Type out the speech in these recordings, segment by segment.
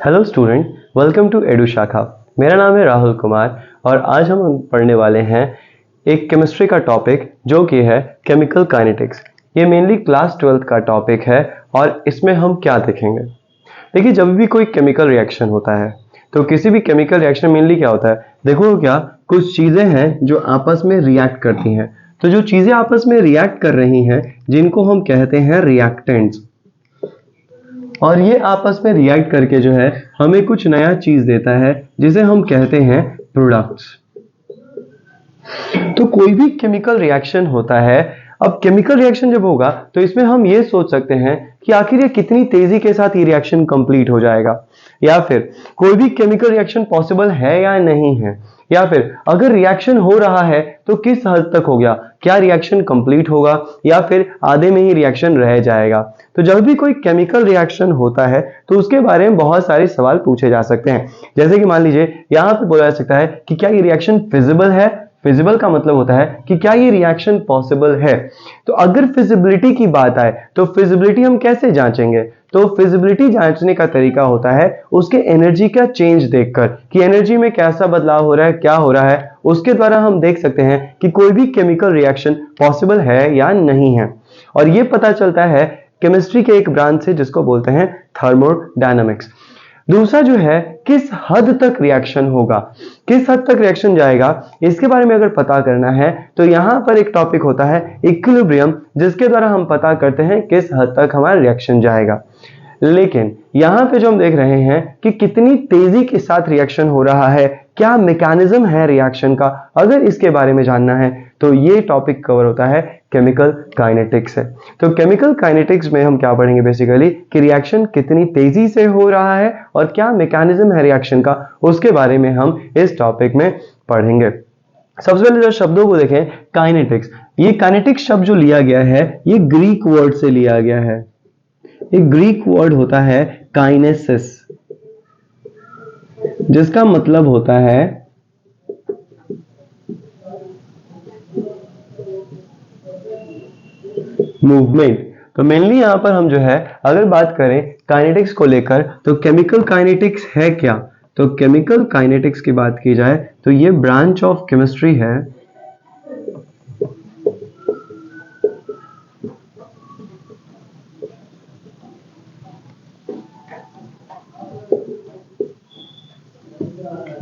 Hello student, welcome to Edu Shakha. मेरा नाम है राहुल कुमार और आज हम पढ़ने वाले हैं एक केमिस्ट्री का टॉपिक जो कि है केमिकल काइनेटिक्स। ये मेनली क्लास 12th का टॉपिक है और इसमें हम क्या देखेंगे। देखिए, जब भी कोई केमिकल रिएक्शन होता है तो किसी भी केमिकल रिएक्शन मेनली क्या होता है, देखो क्या कुछ चीज़ें हैं जो आपस में रिएक्ट करती हैं। तो जो चीज़ें आपस में रिएक्ट कर रही हैं जिनको हम कहते हैं रिएक्टेंट्स, और ये आपस में रिएक्ट करके जो है हमें कुछ नया चीज देता है जिसे हम कहते हैं प्रोडक्ट्स। तो कोई भी केमिकल रिएक्शन होता है, अब केमिकल रिएक्शन जब होगा तो इसमें हम ये सोच सकते हैं कि आखिर ये कितनी तेजी के साथ ये रिएक्शन कंप्लीट हो जाएगा, या फिर कोई भी केमिकल रिएक्शन पॉसिबल है या नहीं है, या फिर अगर रिएक्शन हो रहा है तो किस हद तक हो गया, क्या रिएक्शन कंप्लीट होगा या फिर आधे में ही रिएक्शन रह जाएगा। तो जब भी कोई केमिकल रिएक्शन होता है तो उसके बारे में बहुत सारे सवाल पूछे जा सकते हैं। जैसे कि मान लीजिए यहाँ पे बोला जा सकता है कि क्या ये रिएक्शन फिजिबल है। फिजिबल का मतलब होता है कि क्या ये रिएक्शन पॉसिबल है। तो अगर फिजिबिलिटी की बात आए तो फिजिबिलिटी हम कैसे जांचेंगे, तो फिजिबिलिटी जांचने का तरीका होता है उसके एनर्जी का चेंज देखकर कि एनर्जी में कैसा बदलाव हो रहा है, क्या हो रहा है, उसके द्वारा हम देख सकते हैं कि कोई भी केमिकल रिएक्शन पॉसिबल है या नहीं है। और ये पता चलता है केमिस्ट्री के एक ब्रांच से जिसको बोलते हैं थर्मोडायनामिक्स। दूसरा जो है किस हद तक रिएक्शन होगा, किस हद तक रिएक्शन जाएगा, इसके बारे में अगर पता करना है तो यहां पर एक टॉपिक होता है इक्विलिब्रियम, जिसके द्वारा हम पता करते हैं किस हद तक हमारा रिएक्शन जाएगा। लेकिन यहां पे जो हम देख रहे हैं कि कितनी तेजी के साथ रिएक्शन हो रहा है, क्या मैकेनिज्म है रिएक्शन का, अगर इसके बारे में जानना है तो ये टॉपिक कवर होता है केमिकल काइनेटिक्स से। तो केमिकल काइनेटिक्स में हम क्या पढ़ेंगे बेसिकली कि रिएक्शन कितनी तेजी से हो रहा है और क्या मैकेनिज्म है रिएक्शन का, उसके बारे में हम इस टॉपिक में पढ़ेंगे। सबसे पहले जो शब्दों को देखें, काइनेटिक्स। ये काइनेटिक्स शब्द जो लिया गया है ये ग्रीक वर्ड से लिया गया है। एक ग्रीक वर्ड होता है काइनेसिस, जिसका मतलब होता है मूवमेंट। तो मेनली यहां पर हम जो है अगर बात करें काइनेटिक्स को लेकर तो केमिकल काइनेटिक्स है क्या, तो केमिकल काइनेटिक्स की बात की जाए तो ये ब्रांच ऑफ केमिस्ट्री है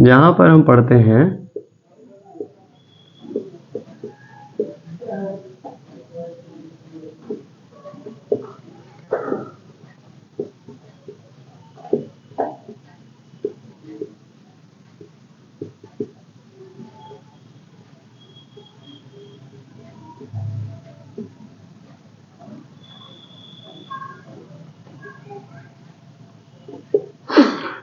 जहां पर हम पढ़ते हैं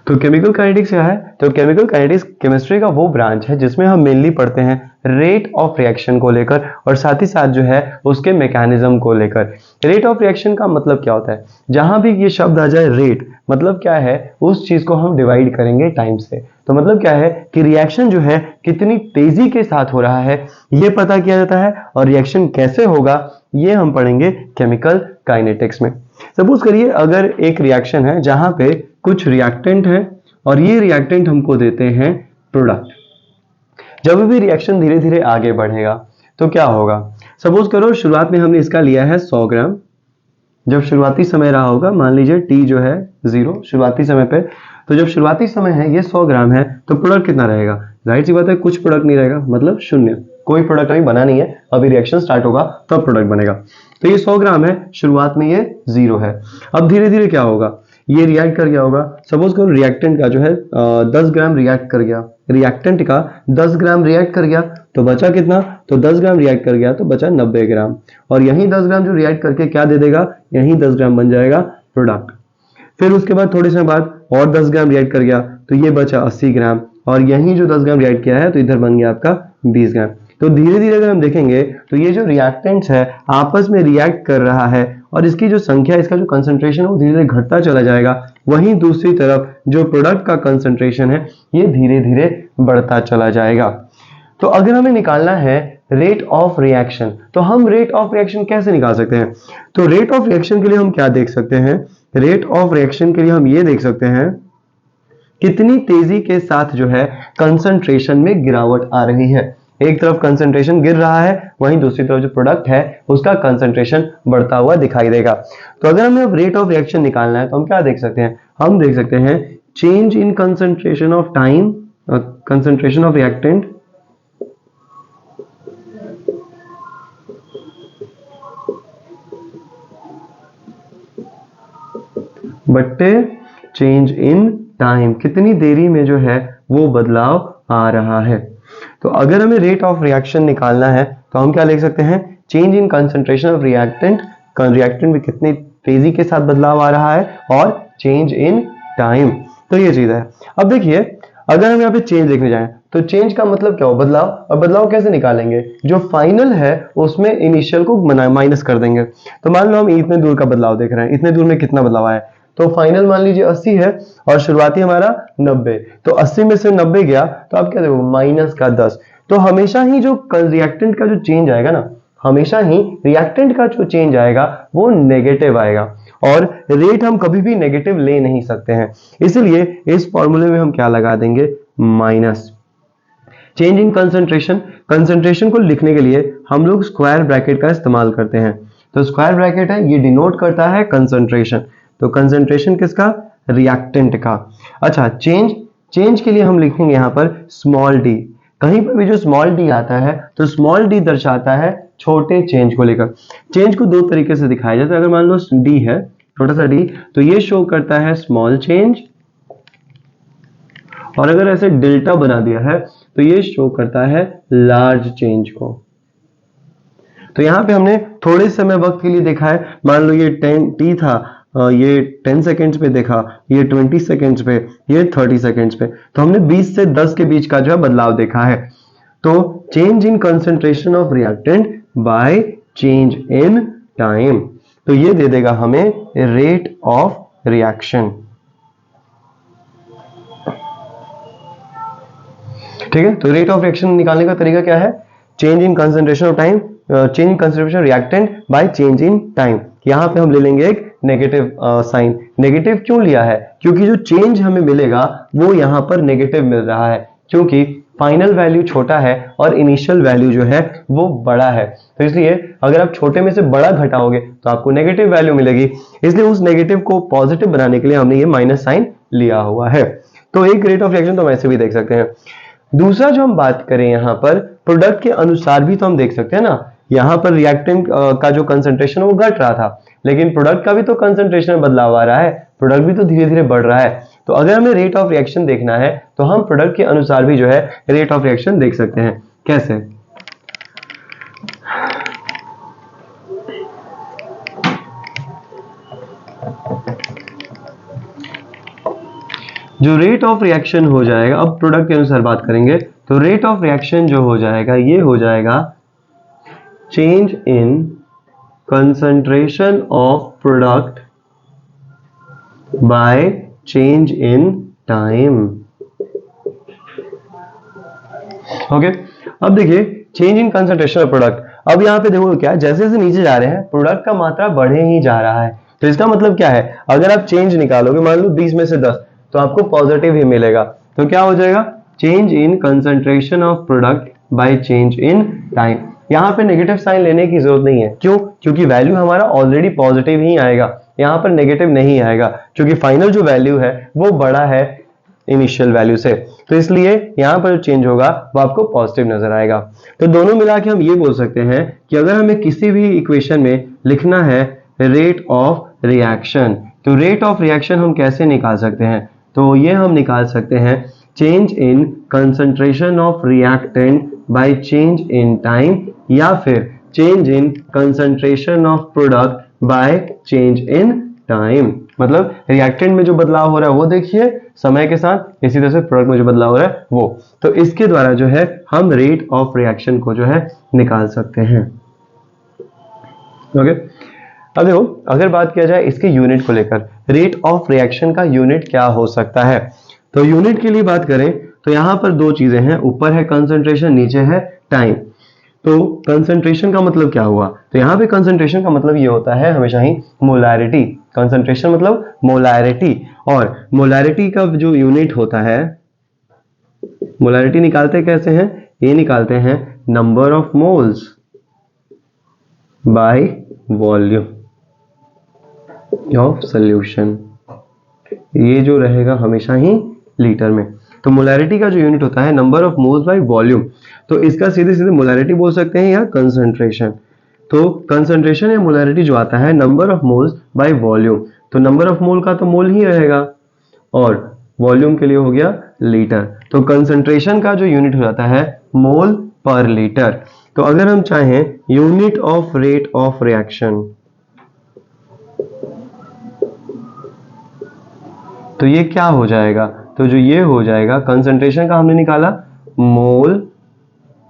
तो केमिकल काइनेटिक्स क्या है, तो केमिकल काइनेटिक्स केमिस्ट्री का वो ब्रांच है जिसमें हम मेनली पढ़ते हैं रेट ऑफ रिएक्शन को लेकर और साथ ही साथ जो है उसके मैकेनिज्म को लेकर। रेट ऑफ रिएक्शन का मतलब क्या होता है, जहां भी ये शब्द आ जाए रेट, मतलब क्या है उस चीज को हम डिवाइड करेंगे टाइम से। तो मतलब क्या है कि रिएक्शन जो है कितनी तेजी के साथ हो रहा है ये पता किया जाता है, और रिएक्शन कैसे होगा ये हम पढ़ेंगे केमिकल काइनेटिक्स में। सपोज करिए अगर एक रिएक्शन है जहां पे कुछ रिएक्टेंट है और ये रिएक्टेंट हमको देते हैं प्रोडक्ट। जब भी रिएक्शन धीरे धीरे आगे बढ़ेगा तो क्या होगा, सपोज करो शुरुआत में हमने इसका लिया है 100 ग्राम। जब शुरुआती समय रहा होगा, मान लीजिए टी जो है 0 शुरुआती समय पे, तो जब शुरुआती समय है ये 100 ग्राम है तो प्रोडक्ट कितना रहेगा, जाहिर सी बात है कुछ प्रोडक्ट नहीं रहेगा, मतलब 0, कोई प्रोडक्ट अभी बना नहीं है, अभी रिएक्शन स्टार्ट होगा तब प्रोडक्ट बनेगा। तो ये 100 ग्राम है, शुरुआत में ये 0 है। अब धीरे धीरे क्या होगा, ये रिएक्ट कर गया होगा, सपोज करो रिएक्टेंट का जो है 10 ग्राम रिएक्ट कर गया, रिएक्टेंट का 10 ग्राम रिएक्ट कर गया तो बचा कितना, तो 10 ग्राम रिएक्ट कर गया तो बचा 90 ग्राम, और यही 10 ग्राम जो रिएक्ट करके क्या दे देगा, यही 10 ग्राम बन जाएगा प्रोडक्ट। फिर उसके बाद थोड़े समय बाद और 10 ग्राम रिएक्ट कर गया तो ये बचा 80 ग्राम, और यही जो 10 ग्राम रिएक्ट किया है तो इधर बन गया आपका 20 ग्राम। तो धीरे धीरे अगर हम देखेंगे तो ये जो रिएक्टेंट्स है आपस में रिएक्ट कर रहा है और इसकी जो संख्या, इसका जो कंसंट्रेशन है वो धीरे धीरे घटता चला जाएगा। वहीं दूसरी तरफ जो प्रोडक्ट का कंसंट्रेशन है ये धीरे धीरे बढ़ता चला जाएगा। तो अगर हमें निकालना है रेट ऑफ रिएक्शन, तो हम रेट ऑफ रिएक्शन कैसे निकाल सकते हैं, तो रेट ऑफ रिएक्शन के लिए हम क्या देख सकते हैं, रेट ऑफ रिएक्शन के लिए हम ये देख सकते हैं कितनी तेजी के साथ जो है कंसंट्रेशन में गिरावट आ रही है। एक तरफ कंसंट्रेशन गिर रहा है, वहीं दूसरी तरफ जो प्रोडक्ट है उसका कंसंट्रेशन बढ़ता हुआ दिखाई देगा। तो अगर हमें अब रेट ऑफ रिएक्शन निकालना है तो हम क्या देख सकते हैं, हम देख सकते हैं change in concentration of time, concentration of reactant बट्टे चेंज इन टाइम, कितनी देरी में जो है वो बदलाव आ रहा है। तो अगर हमें रेट ऑफ रिएक्शन निकालना है तो हम क्या लिख सकते हैं, change in concentration of reactant, reactant में कितनी तेजी के साथ बदलाव आ रहा है, और चेंज इन टाइम। तो ये चीज है। अब देखिए अगर हम यहाँ पे चेंज देखने जाएं तो चेंज का मतलब क्या हो, बदलाव। और बदलाव कैसे निकालेंगे, जो फाइनल है उसमें इनिशियल को माइनस कर देंगे। तो मान लो हम इतने दूर का बदलाव देख रहे हैं, इतने दूर में कितना बदलाव आया, तो फाइनल मान लीजिए 80 है और शुरुआती हमारा 90, तो 80 में से 90 गया तो आप क्या देखो माइनस का 10। तो हमेशा ही जो रिएक्टेंट का जो चेंज आएगा ना, हमेशा ही रिएक्टेंट का जो चेंज आएगा वो नेगेटिव आएगा, और रेट हम कभी भी नेगेटिव ले नहीं सकते हैं। इसलिए इस फॉर्मूले में हम क्या लगा देंगे, minus. Change in concentration, concentration को लिखने के लिए हम लोग स्क्वायर ब्रैकेट का इस्तेमाल करते हैं। तो स्क्वायर ब्रैकेट है, ये डिनोट करता है कंसंट्रेशन। तो कंसंट्रेशन किसका, रिएक्टेंट का। अच्छा, चेंज के लिए हम लिखेंगे यहां पर स्मॉल डी। कहीं पर भी जो स्मॉल डी आता है तो स्मॉल डी दर्शाता है छोटे चेंज को लेकर। चेंज को दो तरीके से दिखाया जाता है। अगर मान लो डी है, छोटा सा डी, तो ये शो करता है स्मॉल चेंज, और अगर ऐसे डेल्टा बना दिया है तो ये शो करता है लार्ज चेंज को। तो यहां पे हमने थोड़े समय वक्त के लिए देखा है, मान लो ये 10 टी था, ये 10 सेकेंड्स पे देखा, ये 20 सेकेंड्स पे, ये 30 सेकेंड्स पे, तो हमने 20 से 10 के बीच का जो है बदलाव देखा है। तो change in concentration of reactant by change in time, तो ये दे देगा हमें रेट ऑफ रिएक्शन। ठीक है, तो रेट ऑफ रिएक्शन निकालने का तरीका क्या है, change in concentration of time, change in concentration reactant by change in time. यहां पे हम ले लेंगे एक नेगेटिव साइन। नेगेटिव क्यों लिया है, क्योंकि जो चेंज हमें मिलेगा वो यहां पर नेगेटिव मिल रहा है, क्योंकि फाइनल वैल्यू छोटा है और इनिशियल वैल्यू जो है वो बड़ा है। तो इसलिए अगर आप छोटे में से बड़ा घटाओगे तो आपको नेगेटिव वैल्यू मिलेगी, इसलिए उस नेगेटिव को पॉजिटिव बनाने के लिए हमने ये माइनस साइन लिया हुआ है। तो एक रेट ऑफ रिएक्शन तो हम ऐसे भी देख सकते हैं। दूसरा जो हम बात करें यहां पर प्रोडक्ट के अनुसार भी तो हम देख सकते हैं ना, यहां पर रिएक्टेंट का जो कंसंट्रेशन वो घट रहा था, लेकिन प्रोडक्ट का भी तो कंसंट्रेशन में बदलाव आ रहा है, प्रोडक्ट भी तो धीरे धीरे बढ़ रहा है। तो अगर हमें रेट ऑफ रिएक्शन देखना है तो हम प्रोडक्ट के अनुसार भी जो है रेट ऑफ रिएक्शन देख सकते हैं। कैसे, जो रेट ऑफ रिएक्शन हो जाएगा, अब प्रोडक्ट के अनुसार बात करेंगे, तो रेट ऑफ रिएक्शन जो हो जाएगा ये हो जाएगा change in concentration of product by change in time. Okay, अब देखिए change in concentration of product, अब यहां पे देखो क्या, जैसे जैसे नीचे जा रहे हैं प्रोडक्ट का मात्रा बढ़े ही जा रहा है। तो इसका मतलब क्या है, अगर आप चेंज निकालोगे मान लो 20 में से 10, तो आपको पॉजिटिव ही मिलेगा। तो क्या हो जाएगा, change in concentration of product by change in time. यहां पे नेगेटिव साइन लेने की जरूरत नहीं है, क्यों, क्योंकि वैल्यू हमारा ऑलरेडी पॉजिटिव ही आएगा, यहां पर नेगेटिव नहीं आएगा, क्योंकि फाइनल जो वैल्यू है वो बड़ा है इनिशियल वैल्यू से। तो इसलिए यहां पर जो चेंज होगा वो आपको पॉजिटिव नजर आएगा। तो दोनों मिला के हम ये बोल सकते हैं कि अगर हमें किसी भी इक्वेशन में लिखना है रेट ऑफ रिएक्शन, तो रेट ऑफ रिएक्शन हम कैसे निकाल सकते हैं, तो ये हम निकाल सकते हैं change in concentration of reactant by change in time, या फिर change in concentration of product by change in time. मतलब रिएक्टेंट में जो बदलाव हो रहा है वो देखिए समय के साथ, इसी तरह से प्रोडक्ट में जो बदलाव हो रहा है वो। तो इसके द्वारा जो है हम रेट ऑफ रिएक्शन को जो है निकाल सकते हैं। ओके, अब देखो अगर बात किया जाए इसके यूनिट को लेकर, रेट ऑफ रिएक्शन का यूनिट क्या हो सकता है, तो यूनिट के लिए बात करें तो यहां पर दो चीजें हैं, ऊपर है कंसंट्रेशन, नीचे है टाइम। तो कंसंट्रेशन का मतलब क्या हुआ, तो यहां पे कंसंट्रेशन का मतलब ये होता है हमेशा ही मोलारिटी। कंसंट्रेशन मतलब मोलैरिटी, और मोलैरिटी का जो यूनिट होता है, मोलैरिटी निकालते कैसे हैं, ये निकालते हैं number of moles by volume of solution, ये जो रहेगा हमेशा ही लीटर में। तो मोलैरिटी का जो यूनिट होता है number of moles by volume, तो इसका सीधे सीधे मोलैरिटी बोल सकते हैं या कंसंट्रेशन। तो कंसंट्रेशन या मोलैरिटी जो आता है number of moles by volume, तो नंबर ऑफ मोल का तो मोल ही रहेगा और वॉल्यूम के लिए हो गया लीटर। तो कंसंट्रेशन का जो यूनिट हो जाता है मोल पर लीटर। तो अगर हम चाहें unit of rate of reaction, तो ये क्या हो जाएगा, तो जो ये हो जाएगा कंसंट्रेशन का हमने निकाला मोल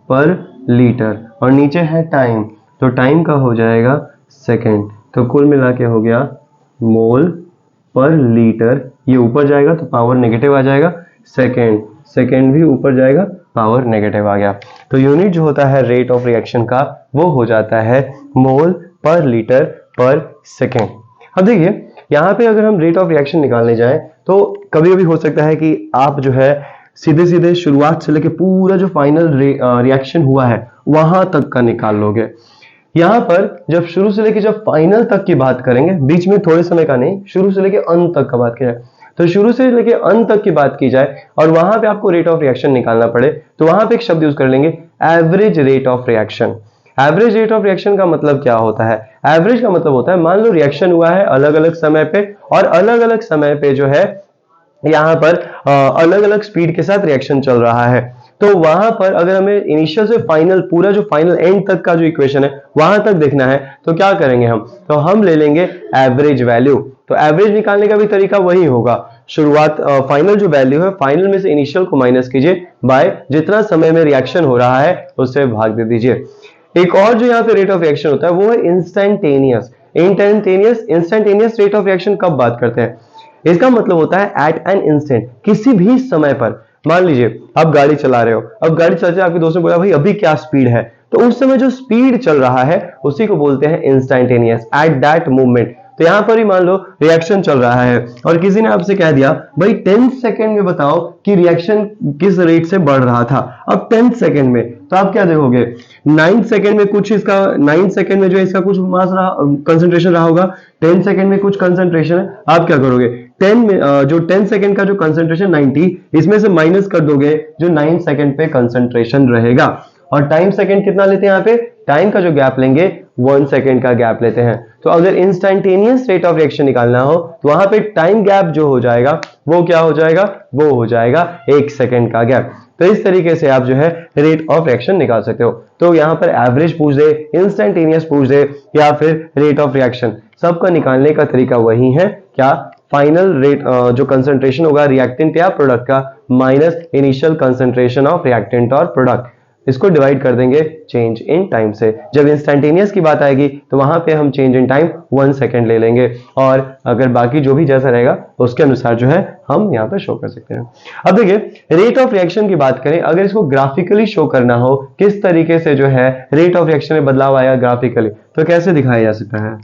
पर लीटर, और नीचे है टाइम, तो टाइम का हो जाएगा सेकेंड, तो कुल मिला के हो गया मोल पर लीटर। ये ऊपर जाएगा तो पावर नेगेटिव आ जाएगा, सेकेंड, सेकेंड भी ऊपर जाएगा पावर नेगेटिव आ गया। तो यूनिट जो होता है रेट ऑफ रिएक्शन का वो हो जाता है मोल पर लीटर पर सेकेंड। अब देखिए यहाँ पे अगर हम रेट ऑफ रिएक्शन निकालने जाएं तो कभी कभी हो सकता है कि आप जो है सीधे सीधे शुरुआत से लेके पूरा जो फाइनल रिएक्शन हुआ है वहां तक का निकाल लोगे। यहाँ पर जब शुरू से लेके जब फाइनल तक की बात करेंगे, बीच में थोड़े समय का नहीं, शुरू से लेके अंत तक का बात की जाए, तो शुरू से लेके अंत तक की बात की जाए और वहां पे आपको रेट ऑफ रिएक्शन निकालना पड़े तो वहां पे एक शब्द यूज कर लेंगे average rate of reaction. Average rate of reaction का मतलब क्या होता है, एवरेज का मतलब होता है मान लो रिएक्शन हुआ है अलग अलग समय पे और अलग अलग समय पे जो है यहाँ पर अलग अलग स्पीड के साथ रिएक्शन चल रहा है, तो वहां पर अगर हमें इनिशियल से फाइनल पूरा जो फाइनल एंड तक का जो इक्वेशन है वहां तक देखना है तो क्या करेंगे हम, तो हम ले लेंगे एवरेज वैल्यू। तो एवरेज निकालने का भी तरीका वही होगा, शुरुआत फाइनल जो वैल्यू है फाइनल में से इनिशियल को माइनस कीजिए बाय जितना समय में रिएक्शन हो रहा है उससे भाग दे दीजिए। एक और जो यहाँ पे रेट ऑफ रिएक्शन होता है वो है instantaneous. Instantaneous rate of reaction कब बात करते हैं, इसका मतलब होता है एट एन इंस्टेंट, किसी भी समय पर। मान लीजिए आप गाड़ी चला रहे हो, अब गाड़ी चलते आपके दोस्त ने बोला भाई अभी क्या स्पीड है, तो उस समय जो स्पीड चल रहा है उसी को बोलते हैं इंस्टेंटेनियस, एट दैट मोमेंट। तो यहां पर ही मान लो रिएक्शन चल रहा है और किसी ने आपसे कह दिया भाई 10 सेकंड में बताओ कि रिएक्शन किस रेट से बढ़ रहा था। अब 10 सेकंड में तो आप क्या देखोगे, 9 सेकंड में कुछ इसका 9 सेकंड में जो इसका कुछ मास रहा, कंसंट्रेशन रहा होगा, 10 सेकंड में कुछ कंसंट्रेशन है, आप क्या करोगे 10 में जो 10 सेकंड का जो कंसंट्रेशन 90 इसमें से माइनस कर दोगे जो 9 सेकंड पे कंसंट्रेशन रहेगा। और टाइम सेकंड कितना लेते हैं, यहाँ पे टाइम का जो गैप लेंगे 1 सेकंड का गैप लेते हैं। तो अगर इंस्टेंटेनियस रेट ऑफ रिएक्शन निकालना हो तो वहां पे टाइम गैप जो हो जाएगा वो क्या हो जाएगा, वो हो जाएगा 1 सेकंड का गैप। तो इस तरीके से आप जो है रेट ऑफ रिएक्शन निकाल सकते हो। तो यहाँ पर एवरेज पूछ दे, इंस्टेंटेनियस पूछ दे या फिर रेट ऑफ रिएक्शन, सबका निकालने का तरीका वही है, क्या, फाइनल रेट जो कंसंट्रेशन होगा रिएक्टेंट या प्रोडक्ट का minus initial concentration of reactant और प्रोडक्ट, इसको डिवाइड कर देंगे चेंज इन टाइम से। जब इंस्टेंटेनियस की बात आएगी तो वहां पे हम चेंज इन टाइम 1 सेकंड ले लेंगे और अगर बाकी जो भी जैसा रहेगा उसके अनुसार जो है हम यहाँ पे शो कर सकते हैं। अब देखिए रेट ऑफ रिएक्शन की बात करें, अगर इसको ग्राफिकली शो करना हो किस तरीके से जो है रेट ऑफ रिएक्शन में बदलाव आया ग्राफिकली, तो कैसे दिखाया जा सकता है।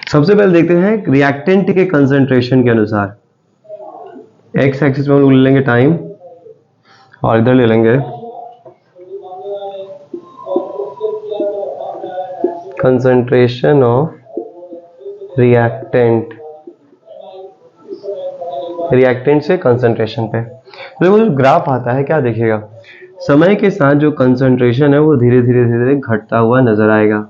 सबसे पहले देखते हैं रिएक्टेंट के कंसंट्रेशन के अनुसार। एक्स एक्सिस में हम लोग ले लेंगे टाइम और इधर ले लेंगे कंसंट्रेशन ऑफ रिएक्टेंट, रिएक्टेंट से कंसंट्रेशन पे। तो वो जो ग्राफ आता है क्या देखिएगा, समय के साथ जो कंसंट्रेशन है वो धीरे धीरे धीरे घटता हुआ नजर आएगा।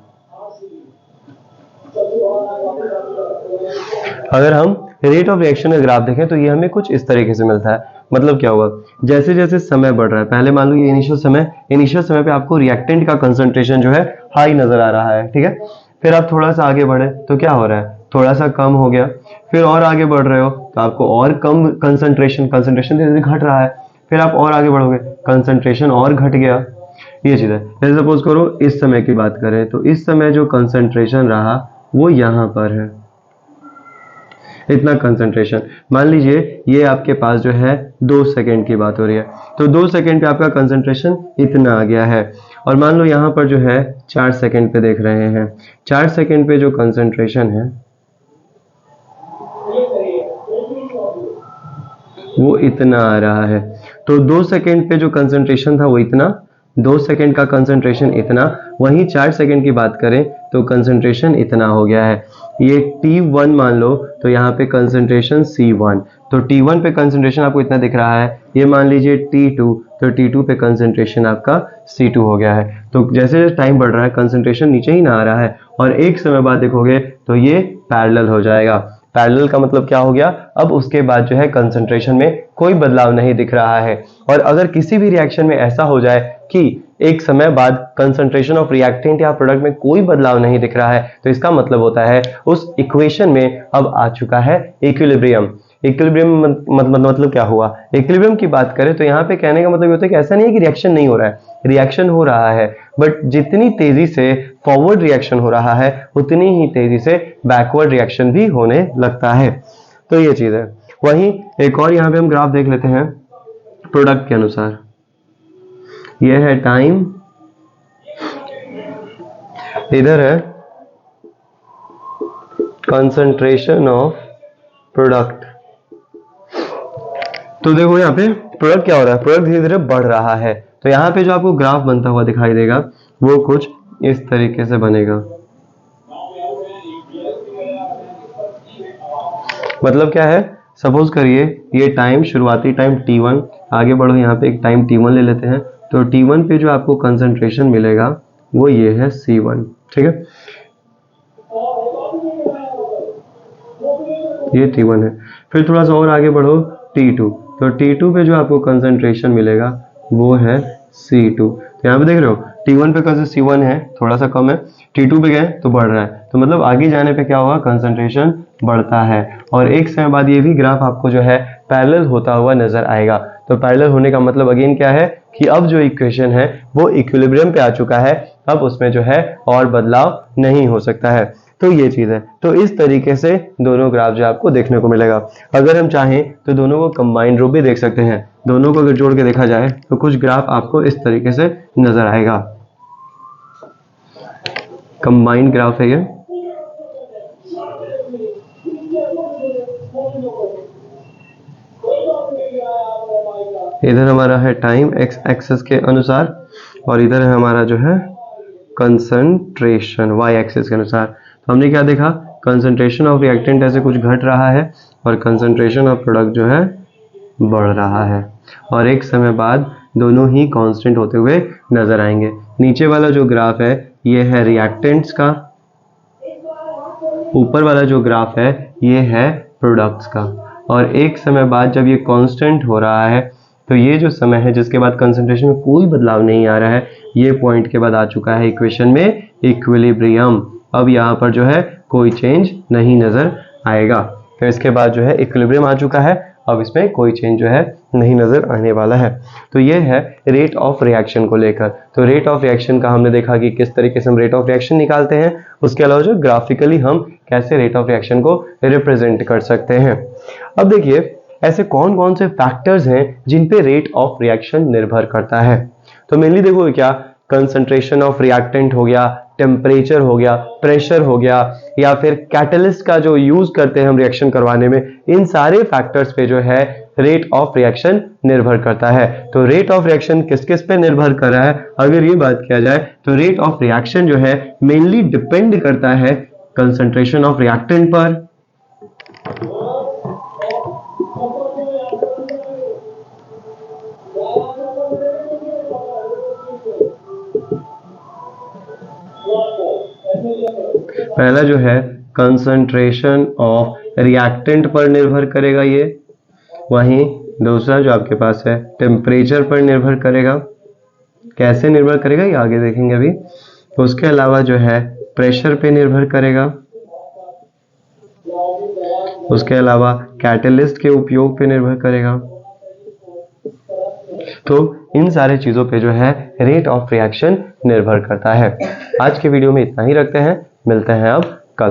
अगर हम रेट ऑफ रिएक्शन का ग्राफ देखें तो ये हमें कुछ इस तरीके से मिलता है। मतलब क्या हुआ, जैसे जैसे समय बढ़ रहा है, पहले मान लो ये इनिशियल समय पे आपको रिएक्टेंट का कंसंट्रेशन जो है हाई नजर आ रहा है, ठीक है। फिर आप थोड़ा सा आगे बढ़े तो क्या हो रहा है, थोड़ा सा कम हो गया, फिर और आगे बढ़ रहे हो तो आपको और कम कंसंट्रेशन धीरे धीरे घट रहा है, फिर आप और आगे बढ़ोगे कंसंट्रेशन और घट गया। ये चीज है। जैसे सपोज करो इस समय की बात करें तो इस समय जो कंसंट्रेशन रहा वो यहाँ पर है, इतना कंसंट्रेशन। मान लीजिए ये आपके पास जो है 2 सेकंड की बात हो रही है, तो 2 सेकंड पे आपका कंसंट्रेशन इतना आ गया है, और मान लो यहाँ पर जो है 4 सेकंड पे देख रहे हैं, 4 सेकंड पे जो कंसंट्रेशन है वो इतना आ रहा है। तो 2 सेकंड पे जो कंसंट्रेशन था वो इतना, 2 सेकंड का कंसंट्रेशन इतना, वहीं 4 सेकंड की बात करें तो कंसंट्रेशन इतना हो गया है। ये T1 मान लो तो यहाँ पे कंसंट्रेशन C1, तो T1 पे कंसंट्रेशन आपको इतना दिख रहा है, ये मान लीजिए T2, तो T2 पे कंसंट्रेशन आपका C2 हो गया है। तो जैसे टाइम बढ़ रहा है कंसंट्रेशन नीचे ही ना आ रहा है, और एक समय बाद देखोगे तो ये पैरेलल हो जाएगा। पैरेलल का मतलब क्या हो गया, अब उसके बाद जो है कंसंट्रेशन में कोई बदलाव नहीं दिख रहा है। और अगर किसी भी रिएक्शन में ऐसा हो जाए कि एक समय बाद कंसंट्रेशन ऑफ रिएक्टेंट या प्रोडक्ट में कोई बदलाव नहीं दिख रहा है, तो इसका मतलब होता है उस इक्वेशन में अब आ चुका है इक्विलिब्रियम। इक्विलिब्रियम मतलब क्या हुआ, इक्विलिब्रियम की बात करें तो यहाँ पे कहने का मतलब होता है कि ऐसा नहीं है कि रिएक्शन नहीं हो रहा है, रिएक्शन हो रहा है, बट जितनी तेजी से फॉरवर्ड रिएक्शन हो रहा है उतनी ही तेजी से बैकवर्ड रिएक्शन भी होने लगता है। तो ये चीज है। वहीं एक और यहाँ पे हम ग्राफ देख लेते हैं प्रोडक्ट के अनुसार। ये है टाइम, इधर है कंसंट्रेशन ऑफ प्रोडक्ट। तो देखो यहाँ पे प्रोडक्ट क्या हो रहा है, प्रोडक्ट धीरे धीरे बढ़ रहा है। तो यहाँ पे जो आपको ग्राफ बनता हुआ दिखाई देगा वो कुछ इस तरीके से बनेगा। मतलब क्या है, सपोज करिए ये टाइम, शुरुआती टाइम T1, आगे बढ़ो यहाँ पे एक टाइम T1 ले लेते हैं, तो T1 पे जो आपको कंसंट्रेशन मिलेगा वो ये है C1, ठीक है, ये T1 है। फिर थोड़ा सा और आगे बढ़ो T2, तो T2 पे जो आपको कंसंट्रेशन मिलेगा वो है C2। तो यहाँ पे देख रहे हो T1 पे कैसे C1 है, थोड़ा सा कम है, T2 पे गए तो बढ़ रहा है, तो मतलब आगे जाने पे क्या होगा, कंसंट्रेशन बढ़ता है। और एक समय बाद ये भी ग्राफ आपको जो है पैरेलल होता हुआ नजर आएगा। तो पैरेलल होने का मतलब अगेन क्या है कि अब जो इक्वेशन है वो इक्विलिब्रियम पे आ चुका है, अब उसमें जो है और बदलाव नहीं हो सकता है। तो ये चीज है। तो इस तरीके से दोनों ग्राफ जो आपको देखने को मिलेगा। अगर हम चाहें तो दोनों को कंबाइंड रूप भी देख सकते हैं, दोनों को अगर जोड़ के देखा जाए तो कुछ ग्राफ आपको इस तरीके से नजर आएगा। कंबाइंड ग्राफ है ये। इधर हमारा है टाइम एक्स एक्सिस के अनुसार, और इधर है हमारा जो है कंसंट्रेशन वाई एक्सिस के अनुसार। तो हमने क्या देखा, कंसंट्रेशन ऑफ रिएक्टेंट ऐसे कुछ घट रहा है और कंसंट्रेशन ऑफ प्रोडक्ट जो है बढ़ रहा है, और एक समय बाद दोनों ही कांस्टेंट होते हुए नजर आएंगे। नीचे वाला जो ग्राफ है ये है रिएक्टेंट्स का, ऊपर वाला जो ग्राफ है ये है प्रोडक्ट्स का। और एक समय बाद जब ये कांस्टेंट हो रहा है तो ये जो समय है जिसके बाद कंसंट्रेशन में कोई बदलाव नहीं आ रहा है, ये पॉइंट के बाद आ चुका है इक्वेशन में इक्विलिब्रियम। अब यहाँ पर जो है कोई चेंज नहीं नजर आएगा। तो इसके बाद जो है इक्विलिब्रियम आ चुका है, अब इसमें कोई चेंज जो है नहीं नजर आने वाला है। तो ये है रेट ऑफ रिएक्शन को लेकर। तो रेट ऑफ रिएक्शन का हमने देखा कि किस तरीके से हम रेट ऑफ रिएक्शन निकालते हैं, उसके अलावा जो ग्राफिकली हम कैसे रेट ऑफ रिएक्शन को रिप्रेजेंट कर सकते हैं। अब देखिए ऐसे कौन कौन से फैक्टर्स हैं जिन पे रेट ऑफ रिएक्शन निर्भर करता है। तो मेनली देखो क्या, कंसंट्रेशन ऑफ रिएक्टेंट हो गया, टेम्परेचर हो गया, प्रेशर हो गया, या फिर कैटलिस्ट का जो यूज करते हैं हम रिएक्शन करवाने में, इन सारे फैक्टर्स पे जो है रेट ऑफ रिएक्शन निर्भर करता है। तो रेट ऑफ रिएक्शन किस किस पे निर्भर कर रहा है, अगर ये बात किया जाए तो रेट ऑफ रिएक्शन जो है मेनली डिपेंड करता है कंसंट्रेशन ऑफ रिएक्टेंट पर, पहला जो है कंसंट्रेशन ऑफ रिएक्टेंट पर निर्भर करेगा ये, वहीं दूसरा जो आपके पास है टेम्परेचर पर निर्भर करेगा। कैसे निर्भर करेगा ये आगे देखेंगे अभी। तो उसके अलावा जो है प्रेशर पे निर्भर करेगा, उसके अलावा कैटलिस्ट के उपयोग पे निर्भर करेगा। तो इन सारे चीजों पे जो है रेट ऑफ रिएक्शन निर्भर करता है। आज के वीडियो में इतना ही रखते हैं, मिलते हैं अब